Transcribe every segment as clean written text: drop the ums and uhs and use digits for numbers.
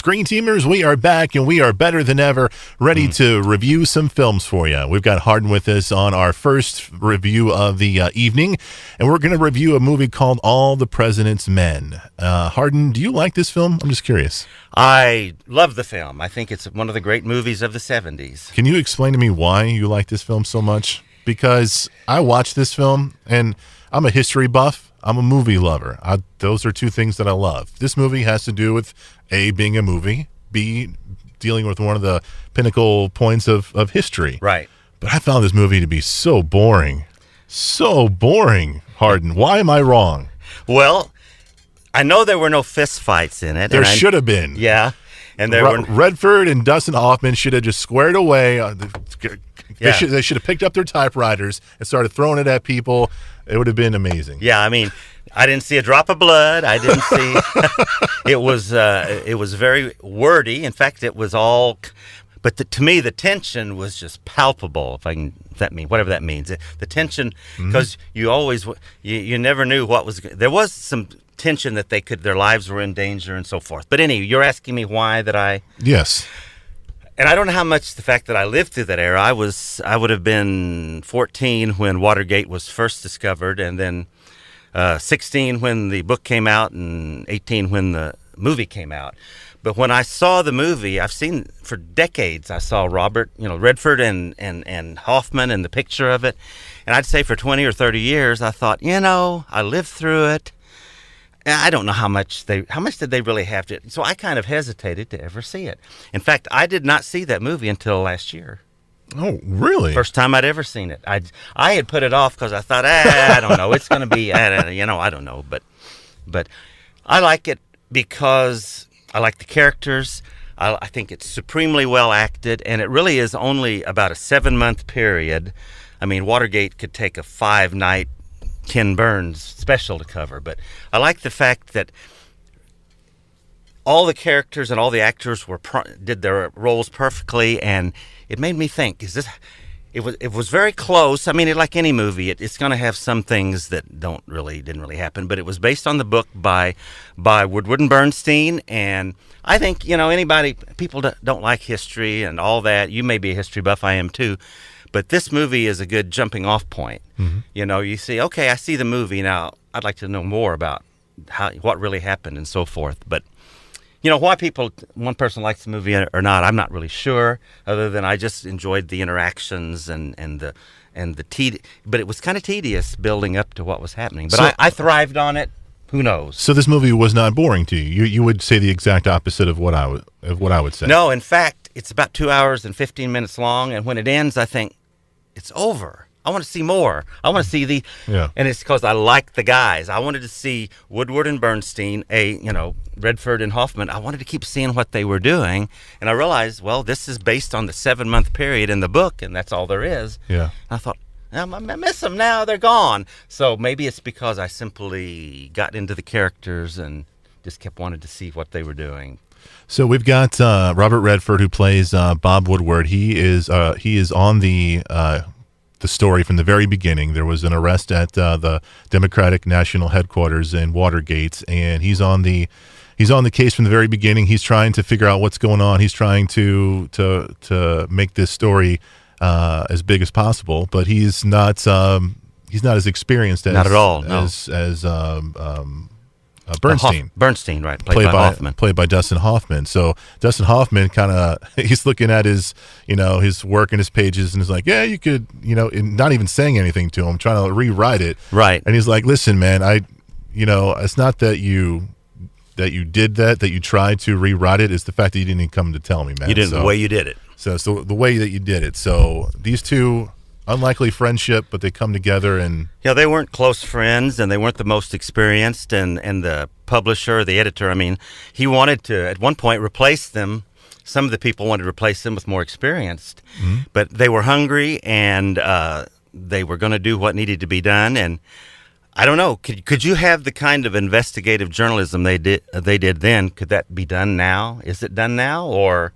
Screen Teamers, we are back and we are better than ever, ready to review some films for you. We've got Hardin with us on our first review of the evening, and we're going to review a movie called All the President's Men. Hardin, do you like this film? I'm just curious. I love the film. I think it's one of the great movies of the 70s. Can you explain to me why you like this film so much? Because I watched this film, and I'm a history buff. I'm a movie lover. Those are two things that I love. This movie has to do with A, being a movie, B, dealing with one of the pinnacle points of history. Right. But I found this movie to be so boring. So boring, Hardin. Why am I wrong? Well, I know there were no fist fights in it. There should have been. Yeah. And there were Redford and Dustin Hoffman should have just squared away. They should have picked up their typewriters and started throwing it at people. It would have been amazing. Yeah, I mean, I didn't see a drop of blood. I didn't see. It was very wordy. In fact, it was all. But to me, the tension was just palpable. Whatever that means. The tension, because you never knew what was. There was some tension that their lives were in danger and so forth. But anyway, you're asking me why that I. Yes. And I don't know how much the fact that I lived through that era. I would have been 14 when Watergate was first discovered, and then 16 when the book came out, and 18 when the movie came out. But when I saw the movie, I've seen for decades. I saw Redford and Hoffman and the picture of it, and I'd say for 20 or 30 years, I thought, I lived through it. I don't know how much did they really have to. So I kind of hesitated to ever see it. In fact, I did not see that movie until last year. Oh, really? First time I'd ever seen it. I had put it off because I thought, I don't know. It's going to be, I don't know. But I like it because I like the characters. I think it's supremely well acted, and it really is only about a 7-month period. I mean, Watergate could take a 5-night Ken Burns special to cover, but I like the fact that all the characters and all the actors did their roles perfectly, and it made me think: It was very close. I mean, like any movie, it's going to have some things that didn't really happen, but it was based on the book by Woodward and Bernstein, and I think people don't like history and all that. You may be a history buff, I am too. But this movie is a good jumping off point. Mm-hmm. You see, okay, I see the movie now. I'd like to know more about what really happened and so forth. But why one person likes the movie or not, I'm not really sure. Other than I just enjoyed the interactions and the but it was kind of tedious building up to what was happening. But I thrived on it. Who knows? So this movie was not boring to you. You would say the exact opposite of what I would say. No, in fact, it's about 2 hours and 15 minutes long, and when it ends, I think it's over. I want to see more. I want to see and it's because I like the guys. I wanted to see Woodward and Bernstein, Redford and Hoffman. I wanted to keep seeing what they were doing, and I realized, well, this is based on the 7-month period in the book, and that's all there is. Yeah. And I thought, I miss them now. They're gone. So maybe it's because I simply got into the characters and just kept wanting to see what they were doing. So we've got Robert Redford, who plays Bob Woodward. He is on the story from the very beginning. There was an arrest at the Democratic National Headquarters in Watergate, and he's on the case from the very beginning. He's trying to figure out what's going on. He's trying to make this story as big as possible, but he's not as experienced as not at all. No. as Bernstein. Bernstein, right? Played by Hoffman. Played by Dustin Hoffman. So Dustin Hoffman he's looking at his work and his pages, and is like, yeah, you could, not even saying anything to him, trying to rewrite it. Right. And he's like, listen, man, it's not that you did that you tried to rewrite it. It's the fact that you didn't even come to tell me, man. You didn't, the way you did it. So the way that you did it. So these two, unlikely friendship, but they come together and... Yeah, they weren't close friends, and they weren't the most experienced, and the publisher, the editor, he wanted to, at one point, replace them. Some of the people wanted to replace them with more experienced, but they were hungry, and they were going to do what needed to be done, and I don't know, could you have the kind of investigative journalism they did then? Could that be done now? Is it done now, or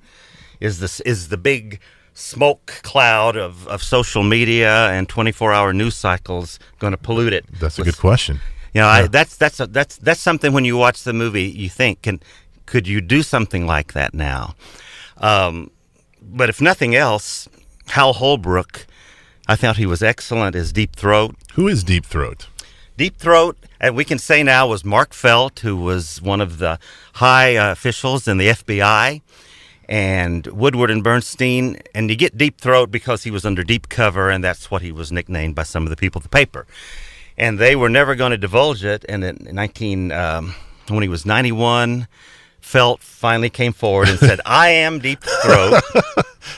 is the big smoke cloud of social media and 24-hour news cycles going to pollute it? That's a good question. That's something when you watch the movie you think, could you do something like that now? But if nothing else, Hal Holbrook, I thought he was excellent as Deep Throat. Who is Deep Throat? Deep Throat, and we can say now, was Mark Felt, who was one of the high officials in the FBI, and Woodward and Bernstein. And you get Deep Throat because he was under deep cover, and that's what he was nicknamed by some of the people at the paper. And they were never going to divulge it. And when he was 91, Felt finally came forward and said, "I am Deep Throat."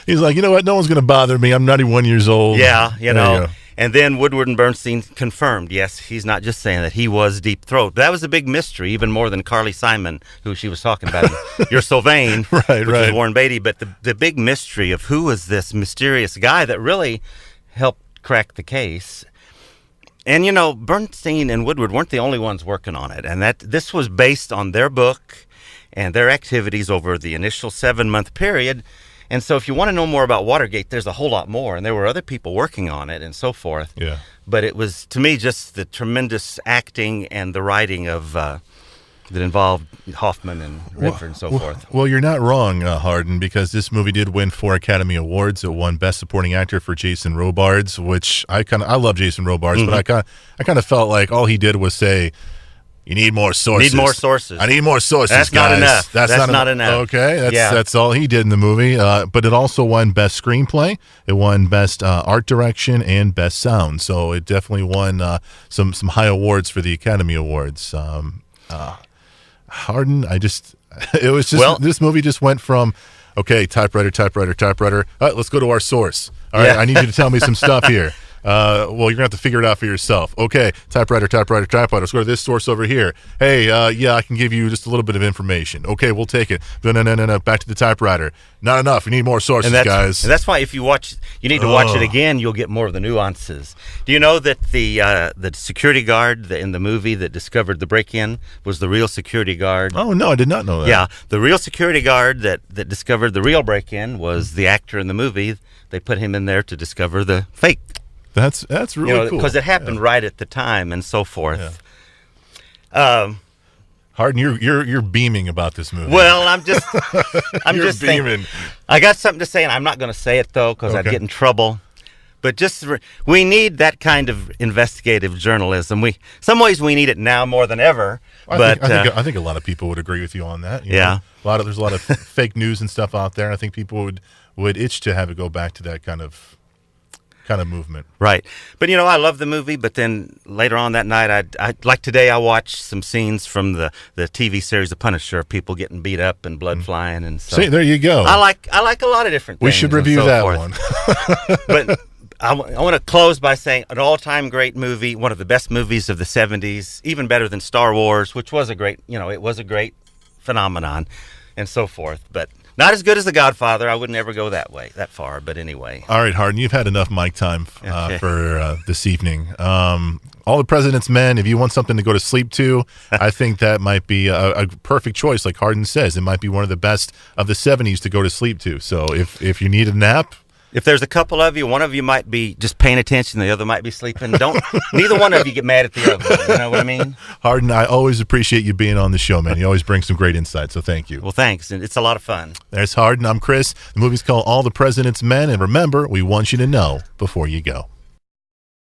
He's like, you know what? No one's going to bother me. I'm 91 years old. Yeah, you There know. go. And then Woodward and Bernstein confirmed, yes, he's not just saying that, he was Deep Throat. That was a big mystery, even more than Carly Simon, who she was talking about. You're so vain, Right, which right. is Warren Beatty. But the big mystery of who was this mysterious guy that really helped crack the case. And, you know, Bernstein and Woodward weren't the only ones working on it. And that this was based on their book and their activities over the initial 7-month period. And so if you want to know more about Watergate, there's a whole lot more. And there were other people working on it and so forth. Yeah. But it was, to me, just the tremendous acting and the writing of that involved Hoffman and Redford and so forth. Well, you're not wrong, Hardin, because this movie did win 4 Academy Awards. It won Best Supporting Actor for Jason Robards, which I love Jason Robards, but I kind of felt like all he did was say, "You need more sources. Need more sources. I need more sources, That's guys." not enough. That's not enough. Okay, Yeah. that's all he did in the movie. But it also won Best Screenplay. It won Best Art Direction and Best Sound. So it definitely won some high awards for the Academy Awards. Hardin, it was just, this movie just went from, okay, typewriter, let's go to our source. All right, Yeah. I need you to tell me some stuff here. Well, you're going to have to figure it out for yourself. Okay, typewriter. Let's go to this source over here. Hey, yeah, I can give you just a little bit of information. Okay, we'll take it. No. Back to the typewriter. Not enough. We need more sources, guys. And that's why if you watch, you need to watch it again, you'll get more of the nuances. Do you know that the security guard in the movie that discovered the break-in was the real security guard? Oh, no, I did not know that. Yeah, the real security guard that discovered the real break-in was the actor in the movie. They put him in there to discover the fake. That's really cool. Because it happened right at the time and so forth. Yeah. Hardin, you're beaming about this movie. Well, I'm just beaming. thinking. I got something to say, and I'm not going to say it though, because I'd get in trouble. But we need that kind of investigative journalism. Some ways we need it now more than ever. I think a lot of people would agree with you on that. You know? There's a lot of fake news and stuff out there. I think people would itch to have it go back to that kind of movement. Right. But, I love the movie, but then later on that night, like today, I watched some scenes from the TV series The Punisher, people getting beat up and blood flying. And so See, there you go. I like a lot of different things. We should review that one. But I want to close by saying an all-time great movie, one of the best movies of the 70s, even better than Star Wars, which was a great phenomenon and so forth. But not as good as The Godfather. I would never go that far. But anyway. All right, Hardin, you've had enough mic time for this evening. All the President's Men, if you want something to go to sleep to, I think that might be a perfect choice. Like Hardin says, it might be one of the best of the 70s to go to sleep to. So if you need a nap. If there's a couple of you, one of you might be just paying attention, the other might be sleeping. Neither one of you get mad at the other. You know what I mean? Hardin, I always appreciate you being on the show, man. You always bring some great insight, so thank you. Well, thanks, and it's a lot of fun. There's Hardin. I'm Chris. The movie's called All the President's Men, and remember, we want you to know before you go.